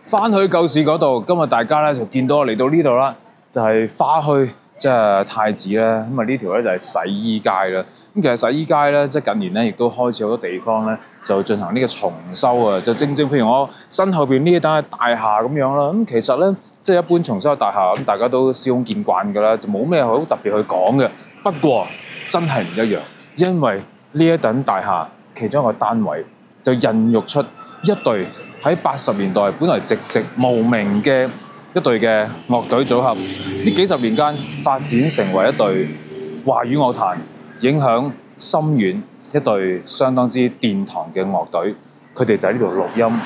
翻去舊市嗰度，今日大家咧就見到我嚟到呢度啦，就係花墟，即係太子咧。咁啊呢條咧就係洗衣街啦。咁其實洗衣街咧，即係近年咧亦都開始好多地方咧就進行呢個重修啊。就正譬如我身後邊呢一單大廈咁樣啦。咁其實咧即係一般重修嘅大廈，咁大家都司空見慣㗎啦，就冇咩好特別去講嘅。不過真係唔一樣，因為呢一棟大廈其中一個單位就孕育出一隊喺80年代本來寂寂無名嘅一隊嘅樂隊組合，呢幾十年間發展成為一隊華語樂壇影響深遠一隊相當之殿堂嘅樂隊。佢哋就喺呢度錄音，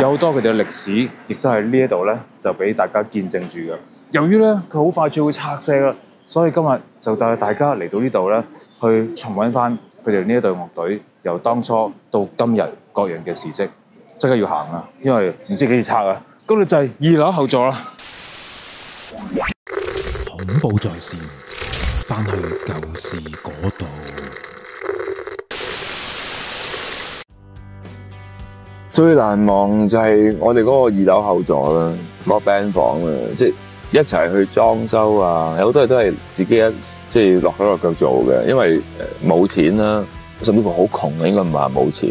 有好多佢哋嘅歷史，亦都喺呢一度咧就俾大家見證住嘅。由於咧佢好快就會拆卸啦，所以今日就帶大家嚟到呢度咧，去重溫翻佢哋呢一隊樂隊由當初到今日各樣嘅事蹟。即刻要行啊，因為唔知幾時拆啊！嗰度就係2樓後座啦。恐怖在線，翻去舊時嗰度。最難忘就係我哋嗰個2樓後座啦，嗰個 band 房啊，即係一齊去裝修啊，有好多嘢都係自己即係落手落腳做嘅，因為冇錢啦，甚至乎好窮嘅，應該唔係話冇錢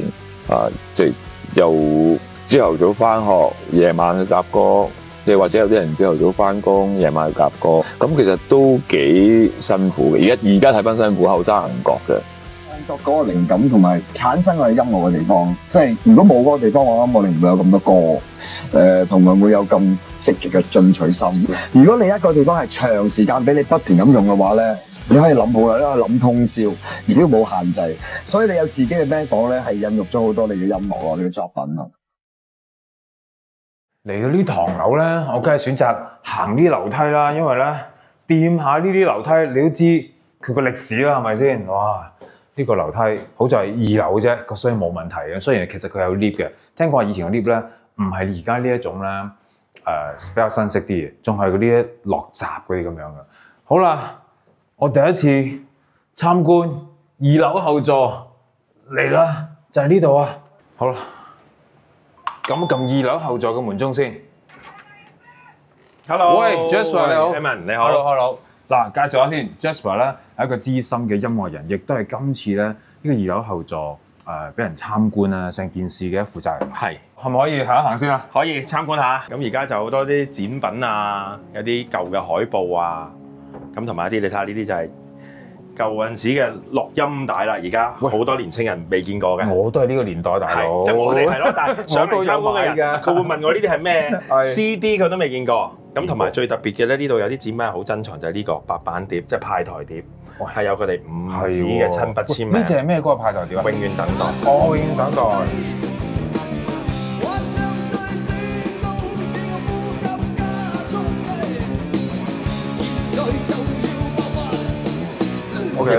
啊，即係由朝頭早返學，夜晚去夾歌，即係或者有啲人朝頭早返工，夜晚去夾歌，咁其實都幾辛苦嘅。而家睇返辛苦，後生唔覺嘅。創作嗰個靈感同埋產生我哋音樂嘅地方，即係如果冇嗰個地方，我諗我哋唔會有咁多歌，同埋會有咁積極嘅進取心。如果你一個地方係長時間俾你不斷咁用嘅話咧，你可以諗好啦，因為諗通宵，而都冇限制，所以你有自己嘅 band 房咧，係孕育咗好多你嘅音樂咯，你嘅作品咯。嚟到呢唐樓咧，我梗係選擇行呢樓梯啦，因為咧掂下呢啲樓梯，你都知佢個歷史啦，係咪先？哇！呢個樓梯好在係2樓啫，所以冇問題嘅。雖然其實佢有 lift 嘅，聽講話以前嘅 lift 咧唔係而家呢一種咧，比較新式啲嘅，仲係嗰啲落閘嗰啲咁樣嘅。好啦，我第一次參觀2樓後座嚟啦，就係呢度啊！好啦，撳2樓後座嘅門鐘先。Hello，喂 Jasper 你好 ，Evan 你好。Hello。嗱，介紹下先 ，Jasper 咧係一個資深嘅音樂人，亦都係今次咧呢個2樓後座俾人參觀啊，成件事嘅負責人。係，可唔可以行一行先啊？可以參觀下。咁而家就好多啲展品啊，有啲舊嘅海報啊，咁同埋一啲你睇下呢啲就係舊陣時嘅錄音帶啦。而家好多年青人未見過嘅。我都係呢個年代大佬。就我哋係咯，但係上嚟參觀嘅人，佢會問我呢啲係咩 CD，佢都未見過。咁同埋最特別嘅咧，呢度有啲展品係好珍藏，就係呢個白板碟，即係派台碟，係有佢哋5子嘅親筆簽名。呢隻係咩嗰個派台碟啊？永遠等待。永遠等待。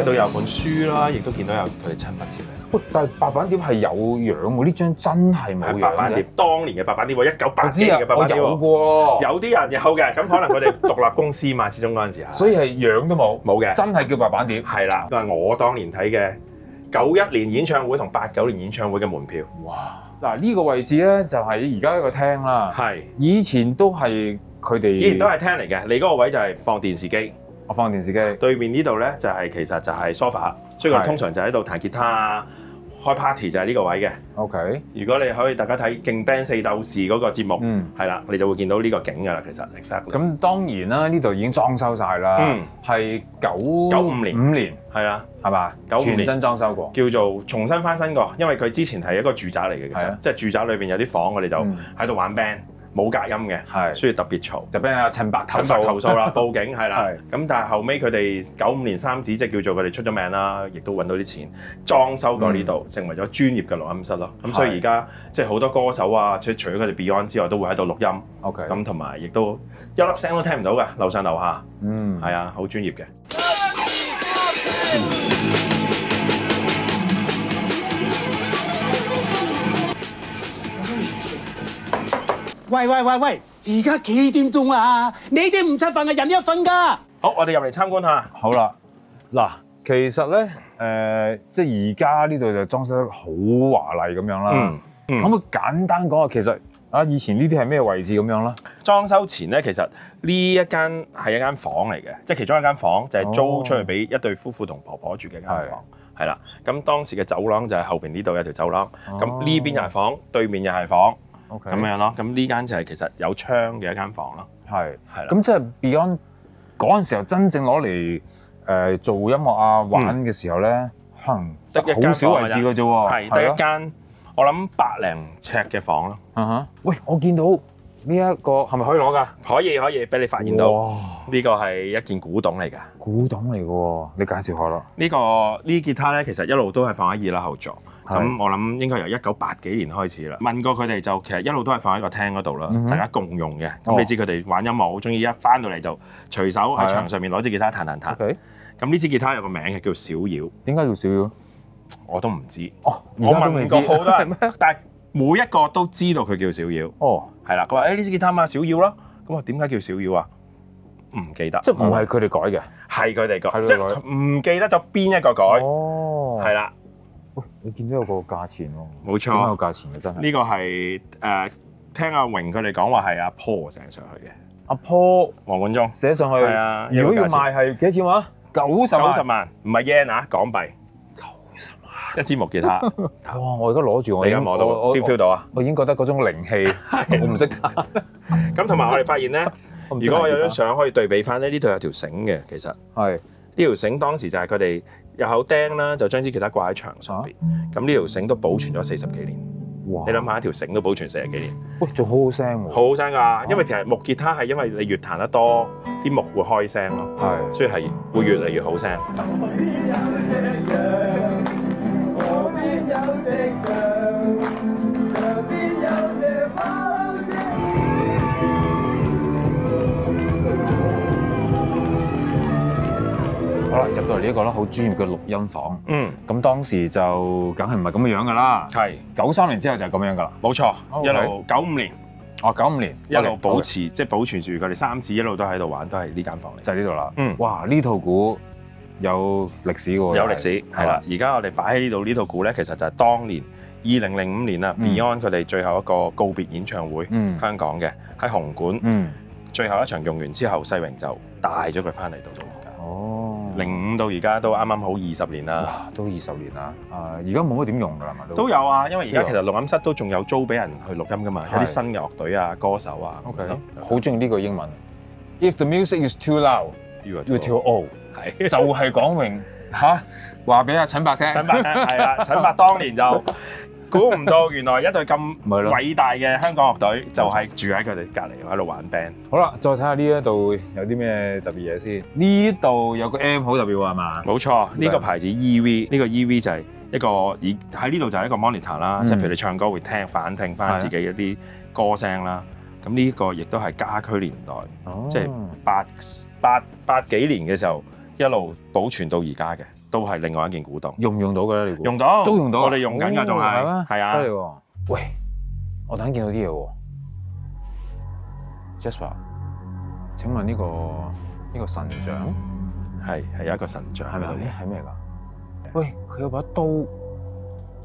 亦都有本書啦，亦都見到有佢哋親筆簽名。喂，但係白板碟係有樣喎，呢張真係冇樣嘅。白板碟，當年嘅白板碟喎，1987年嘅白板碟喎。有啲人有嘅，咁可能佢哋獨立公司嘛，始終嗰陣時。所以係樣都冇。冇嘅。真係叫白板碟。係啦，都係我當年睇嘅91年演唱會同89年演唱會嘅門票。哇！嗱，呢個位置咧就係而家一個廳啦。係。以前都係佢哋。以前都係廳嚟嘅，你嗰個位就係放電視機。我放電視機，對面呢度咧就係其實就係 sofa， 所以我通常就喺度彈吉他啊，開 party 就係呢個位嘅。OK， 如果你可以大家睇勁 band 4鬥士嗰個節目，係啦，你就會見到呢個景㗎啦。其實 exactly。咁當然啦，呢度已經裝修晒啦，係95年，係啦，係嘛？95年全新裝修過，叫做重新翻新過，因為佢之前係一個住宅嚟嘅，其實即係住宅裏邊有啲房，我哋就喺度玩 band。冇隔音嘅，所以特別嘈。就俾人陳白投訴啦，報警係啦。咁但係後尾佢哋95年3子，即係叫做佢哋出咗名啦，亦都揾到啲錢，裝修過呢度，成為咗專業嘅錄音室咯。咁所以而家即係好多歌手啊，除咗佢哋 Beyond 之外，都會喺度錄音。OK。咁同埋亦都一粒聲都聽唔到嘅，樓上樓下。係啊，好專業嘅。喂，而家幾點鐘啊？你哋唔食飯係人一份㗎。好，我哋入嚟參觀下。好啦，嗱，其實咧，即係而家呢度就裝修得好華麗咁樣啦。可唔可以簡單講下，其實啊，以前呢啲係咩位置咁樣啦？裝修前咧，其實呢一間係一間房嚟嘅，即係其中一間房就係租出去俾一對夫婦同婆婆住嘅間房，係啦。咁當時嘅走廊就係後邊呢度有條走廊，咁呢邊又係房，對面又係房，咁樣咯。咁呢間就係其實有窗嘅一間房咯。係啦。咁即係 Beyond 嗰陣時候真正攞嚟做音樂啊玩嘅時候咧，可能得一間好少位置嘅啫喎，係得一間，我諗100零尺嘅房咯。喂，我見到呢一個係咪可以攞㗎？可以俾你發現到。呢個係一件古董嚟㗎。古董嚟㗎喎，你介紹下啦。呢吉他咧，其實一路都係放喺2樓後座。咁我諗應該由1980幾年開始啦。問過佢哋就其實一路都係放喺個廳嗰度啦，大家共用嘅。咁你知佢哋玩音樂好中意一翻到嚟就隨手喺牆上面攞支吉他彈。咁呢支吉他有個名嘅叫小妖。點解叫小妖？我都唔知。我問過好多人，但係每一個都知道佢叫小妖。係啦，佢話：呢支吉他嘛，小妖咯。咁我點解叫小妖啊？唔記得。即係唔係佢哋改嘅？係佢哋改，即係唔記得咗邊一個改。係啦。喂，你見到有個價錢喎？冇錯，有個價錢嘅真係。呢個係聽阿榮佢哋講話係阿 Paul 寫上去嘅。阿 Paul 黃貫中寫上去。係啊。如果要賣係幾多錢話？90萬，唔係 yen 啊，港幣。90萬。一支木吉他。哇！我而家攞住，我而家摸到 feel 到啊！我已經覺得嗰種靈氣，我唔識彈。咁同埋我哋發現咧，如果我有張相可以對比翻咧，呢度有條繩嘅，其實係呢條繩當時就係佢哋有口釘啦，就將支吉他掛喺牆上邊。咁呢條繩都保存咗40幾年。哇！你諗下，一條繩都保存40幾年。喂，仲好好聲喎！好好聲㗎，因為其實木吉他係因為你越彈得多，啲木會開聲咯。係，所以係會越嚟越好聲。好啦，入到嚟呢一個啦，好專業嘅錄音房。咁當時就梗係唔係咁嘅樣㗎啦。係93年之後就係咁樣㗎啦。冇錯，一路95年。95年一路保持，即係保存住佢哋3子一路都喺度玩，都係呢間房嚟。就係呢度啦。哇！呢套鼓有歷史喎。有歷史係啦。而家我哋擺喺呢度，呢套鼓咧，其實就係當年2005年啦，Beyond 佢哋最後一個告別演唱會，香港嘅喺紅館。最後一場用完之後，世榮就帶咗佢翻嚟到而家。05到而家都啱啱好20年啦。哇！都20年啦。而家冇乜點用㗎啦嘛都。都有啊，因為而家其實錄音室都仲有租俾人去錄音㗎嘛，有啲新嘅樂隊啊、歌手啊。OK。好中意呢個英文。If the music is too loud, you're too old。係。就係講榮嚇話俾阿陳伯聽。陳伯聽係啦，陳伯當年就估唔到，原來一隊咁偉大嘅香港樂隊就係住喺佢哋隔離喺度玩 band。好啦，再睇下呢一度有啲咩特別嘢先。呢度有個 M 好特別喎，係嘛？冇錯，呢個牌子 EV， 呢個 EV 就係一個喺呢度就係一個 monitor 啦，即係譬如你唱歌會反聽翻自己一啲歌聲啦。咁呢個亦都係家駒年代，即係八幾年嘅時候一路保存到而家嘅。都係另外一件古董，用唔用到嘅咧？你用到，都用到，我哋用緊㗎，仲係，係啊。喂，我突然見到啲嘢喎 ，Jasper， 請問呢個神像係有一個神像，係咪係咩㗎？喂，佢有把刀，鐘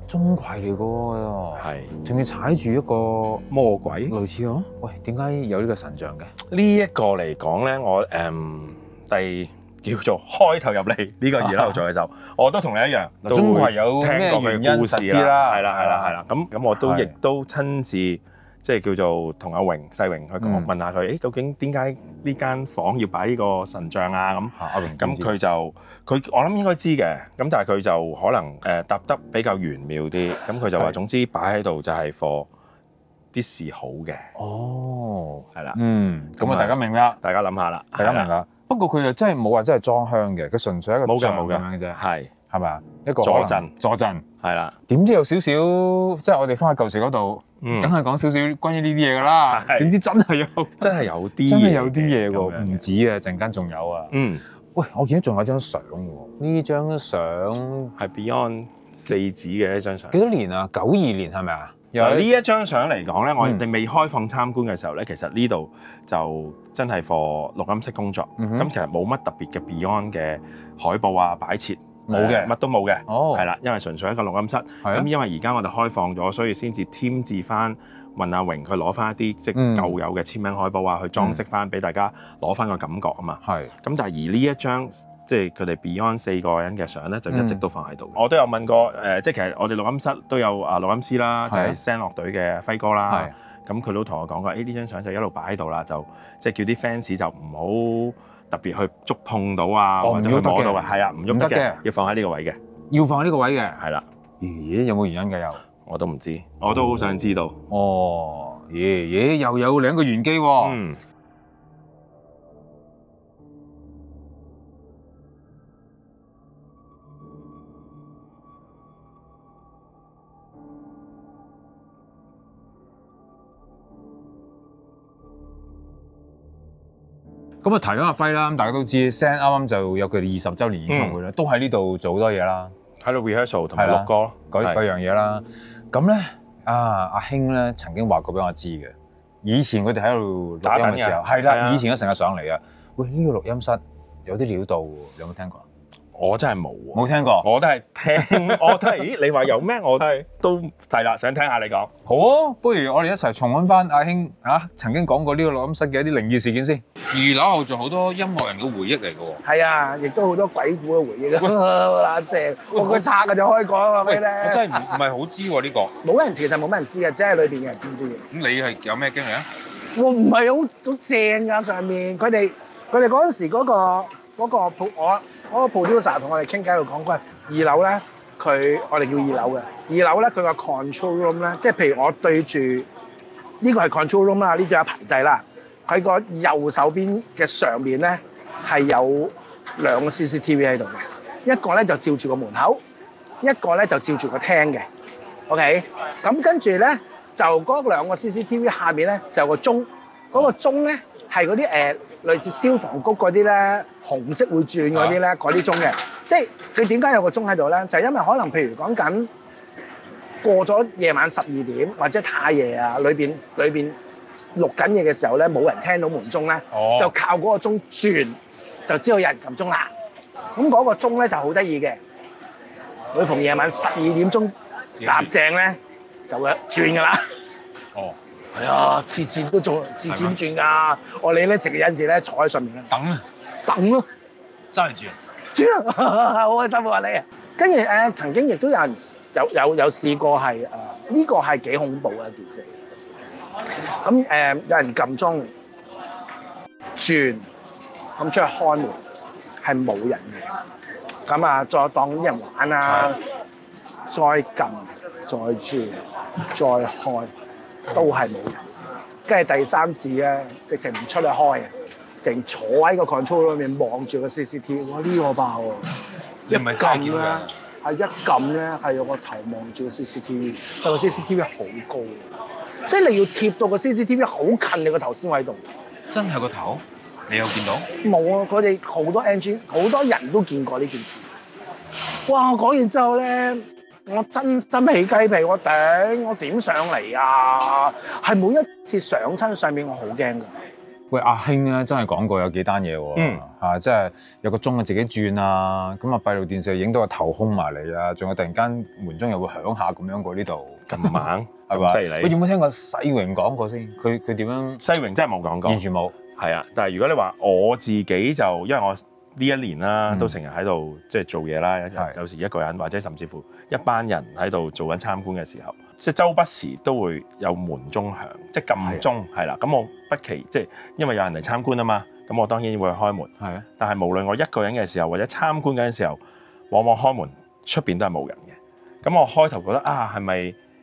馗嚟㗎喎，係，仲要踩住一個魔鬼，類似喎。喂，點解有呢個神像嘅？呢一個嚟講咧，我叫做開頭入嚟呢個2樓做嘅時候，我都同你一樣，鐘馗有聽過佢嘅故事啦，係啦。咁我都亦都親自即係叫做同阿榮世榮去講，問下佢，究竟點解呢間房要擺呢個神像啊？咁阿榮咁佢我諗應該知嘅，咁但係佢就可能答得比較玄妙啲，咁佢就話總之擺喺度就係 for 啲事好嘅。哦，係啦，咁啊大家明啦，大家諗下啦，大家明啦。不過佢又真係冇話真係裝香嘅，佢純粹一個冇像咁樣嘅啫，係咪啊？一個坐鎮係啦。點都有少少，即係我哋翻去舊時嗰度，梗係講少少關於呢啲嘢㗎啦。點知真係有啲嘢喎，唔止啊，陣間仲有啊。喂，我見到仲有張相喎，呢張相係 Beyond 4子嘅一張相。幾多年啊？92年係咪啊？呢一張相嚟講咧，我哋未開放參觀嘅時候咧，其實呢度就真係 for 錄音室工作。咁其實冇乜特別嘅 Beyond 嘅海報啊、擺設，冇嘅，乜都冇嘅。係啦，因為純粹一個錄音室。咁因為而家我哋開放咗，所以先至添置翻問阿榮佢攞翻一啲即係舊有嘅簽名海報啊，去裝飾翻俾大家攞翻個感覺啊嘛。係。咁但係而呢一張即係佢哋 Beyond 4個人嘅相咧，就一直都放喺度。我都有問過即係其實我哋錄音室都有錄音師啦，就係聲樂隊嘅輝哥啦。咁佢都同我講過，呢張相就一路擺喺度啦，就即係叫啲 fans 就唔好特別去觸碰到啊，或者去摸到嘅。係啊，唔喐得嘅，要放喺呢個位嘅。要放喺呢個位嘅。係啦。咦？有冇原因㗎？又我都唔知，我都好想知道。哦，又有兩個玄機喎。咁啊，提咗阿輝啦，咁大家都知 ，Zen 啱啱就有佢哋20週年演唱會啦，都喺呢度做好多嘢啦，喺度 rehearsal 同埋錄歌嗰樣嘢啦。咁咧，阿興咧曾經話過俾我知嘅，以前佢哋喺度錄音嘅時候，係啦，以前都成日上嚟啊。喂，呢個錄音室有啲料到喎，你有冇聽過？我真係冇喎，冇聽過，我都係聽，我都係，咦？你話有咩？我都係啦，想聽下你講。好啊，不如我哋一齊重溫翻阿興曾經講過呢個錄音室嘅一啲靈異事件先。2樓後仲好多音樂人嘅回憶嚟嘅喎。係啊，亦都好多鬼故嘅回憶啊！正，我個拆嘅就可以講啊，俾你。我真係唔係好知喎呢個。冇人，其實冇乜人知嘅，只係裏邊嘅人知唔知嘅。咁你係有咩經歷啊？我唔係好正㗎，上面佢哋嗰陣時嗰個 producer 同我哋傾偈喺度講過，2樓咧我哋叫2樓嘅，2樓咧佢個 control room 咧，即係譬如我對住呢個係 control room 啦，呢度有排掣啦，佢個右手邊嘅上面咧係有2個 CCTV 喺度嘅，一個咧就照住個門口，一個咧就照住個廳嘅 ，OK， 咁跟住咧就嗰2個 CCTV 下面咧就有個鐘，嗰個鐘咧係嗰啲類似消防局嗰啲咧，紅色會轉嗰啲咧，嗰啲鐘嘅，即係佢點解有個鐘喺度咧？就係因為可能譬如講緊過咗夜晚12點或者太夜啊，裏邊錄緊嘢嘅時候咧，冇人聽到門鐘咧，就靠嗰個鐘轉，就知道有人撳鐘啦。咁嗰個鐘咧就好得意嘅，每逢夜晚12點鐘搭正咧，就會轉噶啦。哦。係啊，次次都轉㗎。我哋咧直有陣時咧坐喺上面咧等咯，真係轉啊！好開心啊你。跟住曾經亦都有人有試過係呢個係幾恐怖嘅一件事。咁有人撳鐘轉，咁出去開門係冇人嘅。咁啊，再當啲人玩啊，再撳再轉再開。都係冇人，跟住第3次咧，直情唔出去開，淨坐喺個 control 裏面望住個 CCTV， 哇！呢個爆喎，一撳咧係一撳咧係有個頭望住個 CCTV， 但個 CCTV 好高，即係你要貼到個 CCTV 好近你個頭先喺度。真係個頭？你有見到？冇啊！佢哋好多 engine 好多人都見過呢件事。哇！我講完之後咧。我真心起雞皮，我頂，我點上嚟啊？係每一次上親上面，我好驚㗎。喂，阿興咧真係講過有幾單嘢喎，即係有個鐘啊自己轉啊，咁啊閉路電視影到個頭空埋嚟啊，仲有突然間門鐘又會響下咁樣過呢度，咁猛係嘛？犀利！你有冇聽過世榮講過先？佢點樣？世榮真係冇講過，完全冇。係啊，但係如果你話我自己就因為我。呢一年啦，都成日喺度即係做嘢啦，有時一個人或者甚至乎一班人喺度做緊參觀嘅時候，即係周不時都會有門鐘響，即係撳鐘係啦。咁我不期即係因為有人嚟參觀啊嘛，咁我當然會開門。係啊，但係無論我一個人嘅時候或者參觀緊嘅時候，往往開門出邊都係冇人嘅。咁我開頭覺得係咪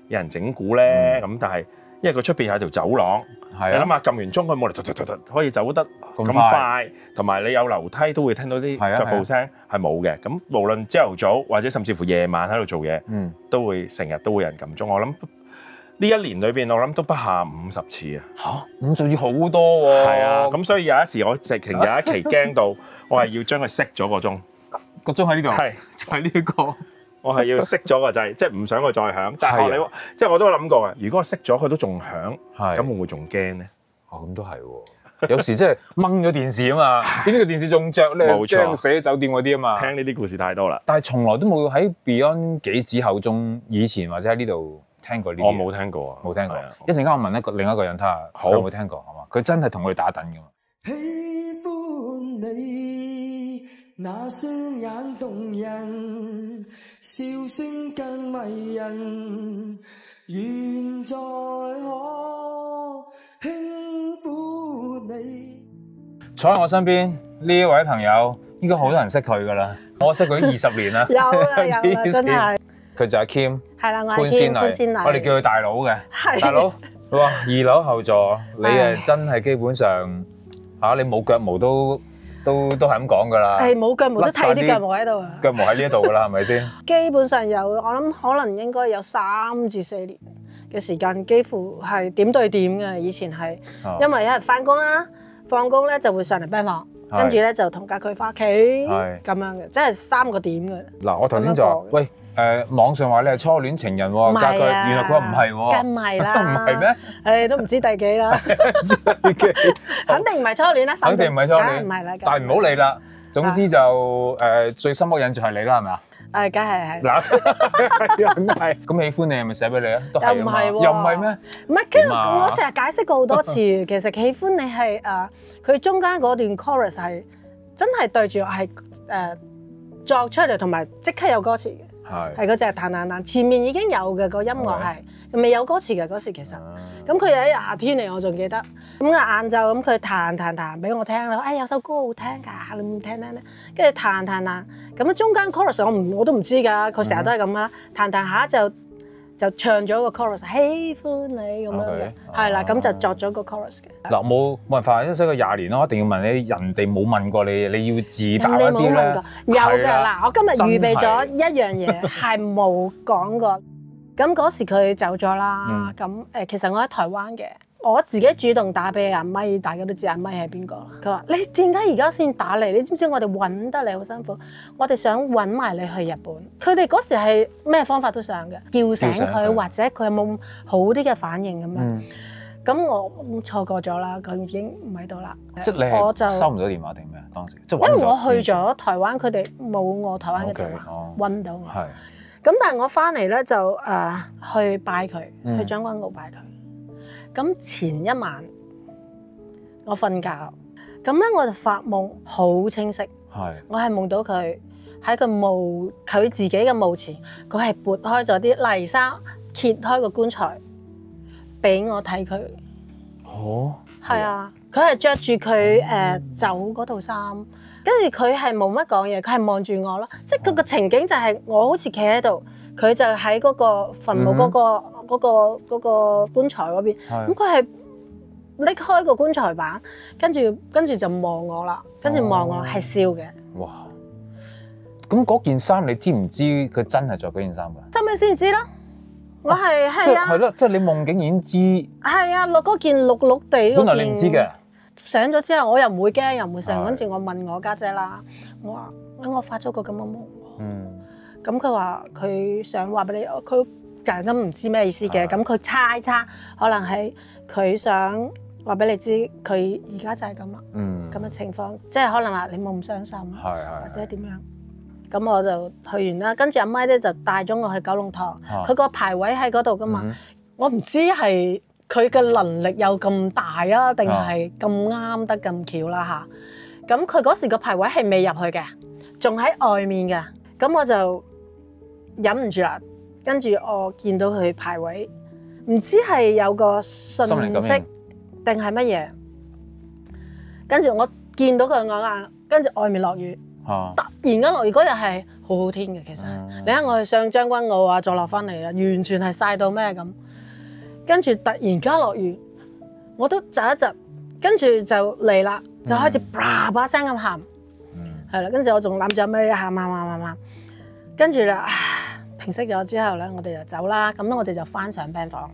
有人整蠱咧？咁但係因為佢出邊有條走廊。你諗下，撳完鐘佢冇嚟，可以走得咁快，同埋你有樓梯都會聽到啲腳步聲，係冇嘅。咁無論朝頭早或者甚至乎夜晚喺度做嘢，都會成日都會有人撳鐘。我諗呢一年裏邊，我諗都不下50次啊！嚇，50次好多喎！係啊，咁所以有一時我直情有一期驚到，我係要將佢熄咗個鐘。個鐘喺呢度，係就係呢個。我係要熄咗個掣，即係唔想佢再響。但係你即係我都諗過嘅，如果我熄咗佢都仲響，咁會唔會仲驚咧？咁都係喎。有時即係掹咗電視啊嘛，點呢個電視仲着咧？冇錯，死喺酒店嗰啲啊嘛。聽呢啲故事太多啦。但係從來都冇喺 Beyond 幾子口中，以前或者喺呢度聽過呢啲？我冇聽過啊，冇聽過。一陣間我問另一個人睇下，佢有冇聽過？係嘛？佢真係同我哋打躉㗎嘛。喜歡你那雙眼動人，笑聲更迷人，願再可輕撫你。坐喺我身邊呢一位朋友，應該好多人識佢㗎啦。我識佢20年啦。有啦，真係。佢就係 Kim，係啦，我係 Kim 潘仙麗，我哋叫佢大佬嘅。大佬，哇！2樓後座，你誒真係基本上嚇你冇腳毛都係咁講㗎啦。係冇腳毛都睇啲腳毛喺度啊！腳毛喺呢一度㗎啦，係咪先？基本上有，我諗可能應該有3至4年嘅時間，幾乎係點對點嘅。以前係因為一日翻工啦，放工咧就會上嚟 band 房。跟住咧就同隔佢翻屋企咁樣嘅，即係3個點嘅。嗱，我頭先就話，喂，網上話你係初戀情人喎，隔佢，原來佢話唔係喎，梗唔係啦，唔係咩？都唔知第幾啦，肯定唔係初戀啦，肯定唔係初戀，梗唔係啦，但係唔好理啦。總之就最深刻印象係你啦，係咪啊？梗係。嗱，咁喜歡你係咪寫俾你啊？都係啊嘛，又唔係咩？唔係，跟住我成日解釋過好多次，其實喜歡你係佢中間嗰段 chorus 係真係對住我係作出嚟，同埋即刻有歌詞嘅，係嗰隻彈彈彈，前面已經有嘅個音樂係未有歌詞嘅嗰時其實，咁佢有一夏天嚟，我仲記得，咁啊晏晝咁佢彈俾我聽啦，有首歌好聽㗎，你唔聽咧？跟住彈，咁啊中間 chorus 我都唔知㗎，佢成日都係咁啦，彈下就唱咗個 chorus， 喜歡你咁樣嘅，係啦，咁就作咗個 chorus 嘅。嗱，冇辦法，因為識咗20年咯，一定要問你，人哋冇問過你，你要自答一啲咧。有嘅，嗱，我今日預備咗一樣嘢係冇講過。咁嗰時佢走咗啦，咁其實我喺台灣嘅，我自己主動打俾阿咪，大家都知阿咪係邊個啦。佢話：你點解而家先打嚟？你知唔知我哋揾得你好辛苦？我哋想揾埋你去日本。佢哋嗰時係咩方法都想嘅，叫醒佢，或者佢有冇好啲嘅反應咁樣。咁我錯過咗啦，佢已經唔喺度啦。即係你係收唔到電話定咩？當時即係因為我去咗台灣，佢哋冇我台灣嘅電話揾到我。係。咁但係我翻嚟咧就去拜佢，去將軍澳拜佢。咁前一晚我瞓覺，咁咧我就發夢好清晰，我係夢到佢喺個墓，佢自己嘅墓前，佢係撥開咗啲泥沙，揭開個棺材俾我睇佢。哦，係啊，佢係着住佢走嗰套衫。跟住佢係冇乜講嘢，佢係望住我咯，即係佢個情景就係我好似企喺度，佢就喺嗰個墳墓嗰個棺材嗰邊，咁佢係拎開個棺材板，跟住就望我啦，跟住望我係笑嘅。哇！咁嗰件衫你知唔知佢真係着嗰件衫㗎？真係先知啦，我係啊，係咯，即係你夢境已經知。係啊，落嗰件綠綠地嗰件。本來你唔知嘅。醒咗之後，我又唔會驚，又唔會成。跟住我問我家姐啦，我話：我發咗個咁嘅夢喎。咁佢話佢想話俾你，佢突然間唔知咩意思嘅。咁佢猜測，可能係佢想話俾你知，佢而家就係咁啦。咁嘅情況，即係可能話你冇咁傷心，或者點樣。咁我就去完啦。跟住阿咪咧就帶咗我去九龍塘，佢個排位喺嗰度噶嘛。我唔知係。佢嘅能力有咁大啊，定係咁啱得咁巧啦嚇？咁佢嗰時個排位係未入去嘅，仲喺外面嘅。咁我就忍唔住啦，跟住我見到佢排位，唔知係有個訊息定係乜嘢？跟住我見到佢眼，跟住外面落雨，突然間落雨嗰日係好好天嘅，其實。你睇我去上將軍澳啊，再落翻嚟啊，完全係曬到咩咁。跟住突然間落雨，我都窒一窒，跟住就嚟啦，就開始叭叭聲咁喊，係啦，跟住我仲攬住阿咪喊，跟住啦平息咗之後咧，我哋就走啦，咁我哋就翻上 band 房，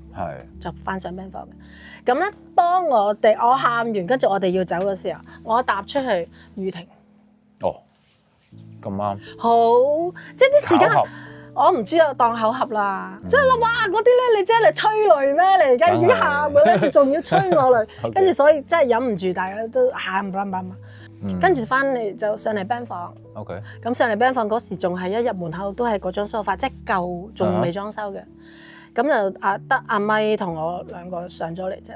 就翻上 band 房嘅。咁咧，當我喊完，跟住我哋要走嘅時候，我踏出去雨停。哦，咁啱。好，即係啲時間。我唔知啊，當巧合啦，即係啦，哇！嗰啲咧，你真係嚟催淚咩？你而家已經喊嘅咧，你仲要催我淚，跟住所以真係忍唔住，大家都喊跟住翻嚟就上嚟 band 房。OK。咁上嚟 band 房嗰時仲係一入門口都係嗰張梳化，即係舊，仲未裝修嘅。咁就得阿咪同我兩個上咗嚟啫。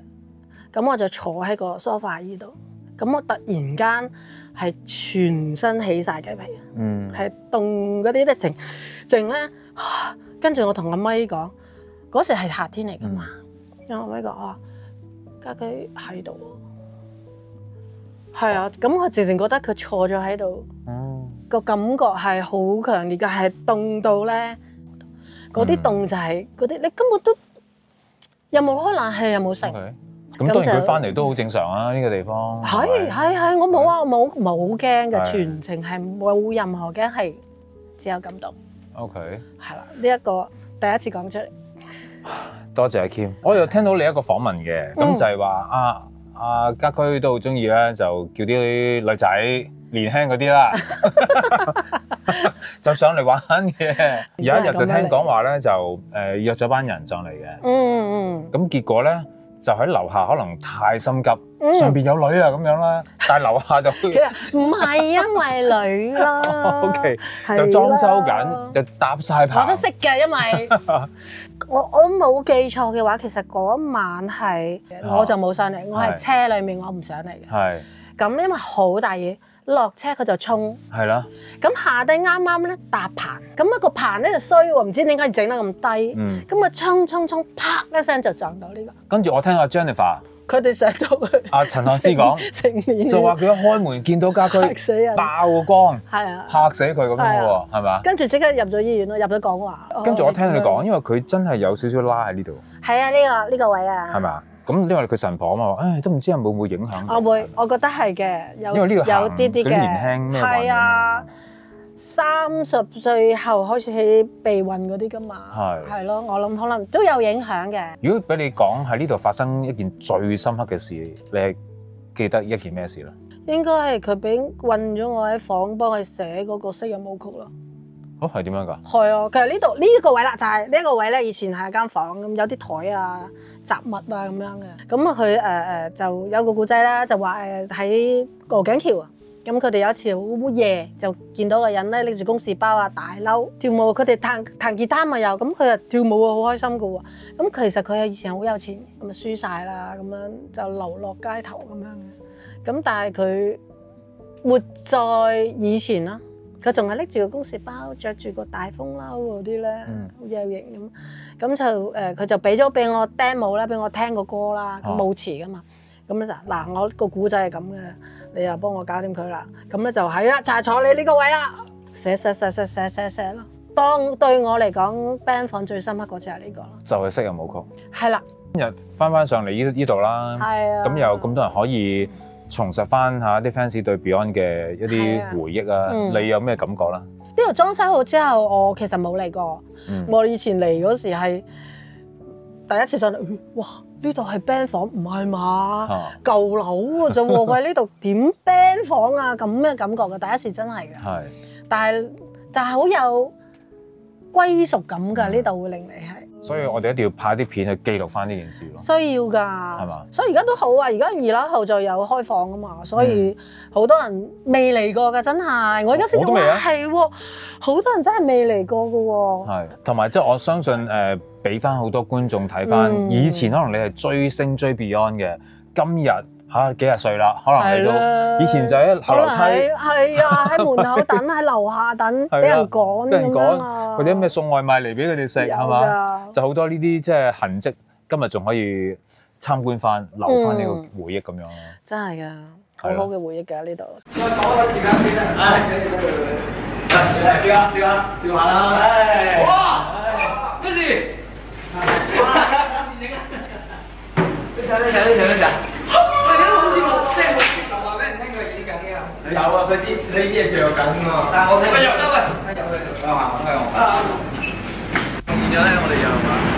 咁我就坐喺個梳化椅度，咁我突然間係全身起晒雞皮，係凍嗰啲咧，靜咧，跟住我同阿咪講，嗰時係夏天嚟噶嘛，跟阿咪講家駒喺度，係啊，咁我直情覺得佢坐咗喺度，個感覺係好強烈嘅，係凍到咧，嗰啲凍就係嗰啲你根本都又冇開冷氣又冇食。咁當然佢翻嚟都好正常啊！呢個地方係，我冇啊，我冇驚嘅，全程係冇任何驚，係只有感動。OK，係啦，呢一個第一次講出嚟。多謝阿 Kim， 我又聽到你一個訪問嘅，咁就係話阿家駒都好中意咧，就叫啲女仔年輕嗰啲啦，就上嚟玩嘅。有一日就聽講話咧，就約咗班人上嚟嘅。咁結果咧。就喺樓下可能太心急，上邊有女啊咁樣啦，但係樓下就唔係因為女啦，OK 就裝修緊，就搭晒棚。我都識嘅，因為我冇記錯嘅話，其實嗰一晚係我就冇上嚟，我係車裡面我唔上嚟嘅。係咁，因為好大雨。落車佢就衝，係啦。咁下低啱啱咧搭棚，咁一個棚咧就衰喎，唔知點解整得咁低。咁佢衝，啪一聲就撞到呢個。跟住我聽阿 Jennifer，佢哋上到去。阿陳漢師講，就話佢一開門見到家駒，嚇死人，爆光，係啊，嚇死佢咁樣喎，係嘛？跟住即刻入咗醫院咯，入咗講話。跟住我聽你講，因為佢真係有少少拉喺呢度。係啊，呢個位啊。係咪？咁因為佢神婆啊嘛，唉都唔知會唔會影響。我覺得係嘅，因為呢個有啲嘅年輕咩係啊，30歲後開始起鼻運嗰啲噶嘛，係咯，我諗可能都有影響嘅。如果俾你講喺呢度發生一件最深刻嘅事，你係記得一件咩事咧？應該係佢俾困咗我喺房，幫佢寫嗰個昔日舞曲咯。哦，係點樣㗎？係啊，其實呢度呢個位啦，就係呢一個位咧，以前係間房咁，有啲台啊、雜物啊咁樣嘅。咁啊，佢就有個故仔啦，就話喺鵝頸橋啊。咁佢哋有一次好夜就見到個人咧拎住公事包啊、大褸跳舞，佢哋彈吉他咪又咁，佢又跳舞啊，好開心噶喎。咁其實佢以前好有錢，咁啊輸晒啦，咁樣就流落街頭咁樣嘅。咁但係佢活在以前啦。佢仲係拎住個公事包，着住個大風褸嗰啲咧，好有型咁。咁就佢就俾我 demo 啦，俾我聽個歌啦，咁冇詞噶嘛。咁咧就嗱，我個古仔係咁嘅，你又幫我搞掂佢啦。咁咧就係啦，就係坐你呢個位啦，寫咯。當對我嚟講 band 房最深刻嗰次係呢個咯，就係昔日舞曲。係啦，今日翻上嚟呢度啦，係啊，咁有咁多人可以重拾翻下啲 fans 對 Beyond 嘅一啲回憶啊，你有咩感覺啦？呢度裝修好之後，我其實冇嚟過。我以前嚟嗰時係第一次上嚟，哇！呢度係 band 房唔係嘛？舊樓㗎啫喎，喂！呢度點 band 房啊？咁嘅感覺嘅，第一次真係嘅。係，但係就係好有歸屬感㗎，呢度會令你係。所以我哋一定要拍啲片去記錄翻呢件事咯。需要㗎，係嘛？所以而家都好啊，而家2樓後就有開放㗎嘛，所以好多人未嚟過㗎，真係。我而家先講係喎，好多人真係未嚟過㗎喎。係，同埋即係我相信俾翻好多觀眾睇翻，以前可能你係追星追 Beyond 嘅，今日幾廿歲啦，可能你都以前就喺後樓梯，係啊，喺門口等，喺樓下等，俾人趕咁樣啊，或者咩送外賣嚟俾佢哋食係嘛？就好多呢啲即係痕跡，今日仲可以參觀翻，留翻呢個回憶咁樣咯。真係㗎，好好嘅回憶㗎呢度。再講下時間先啦，笑下啦，哇！咩事？呢隻。有啊，佢啲呢啲嘢著緊喎。但係我入得喂，入去，行開我。咁然之後咧，我哋就。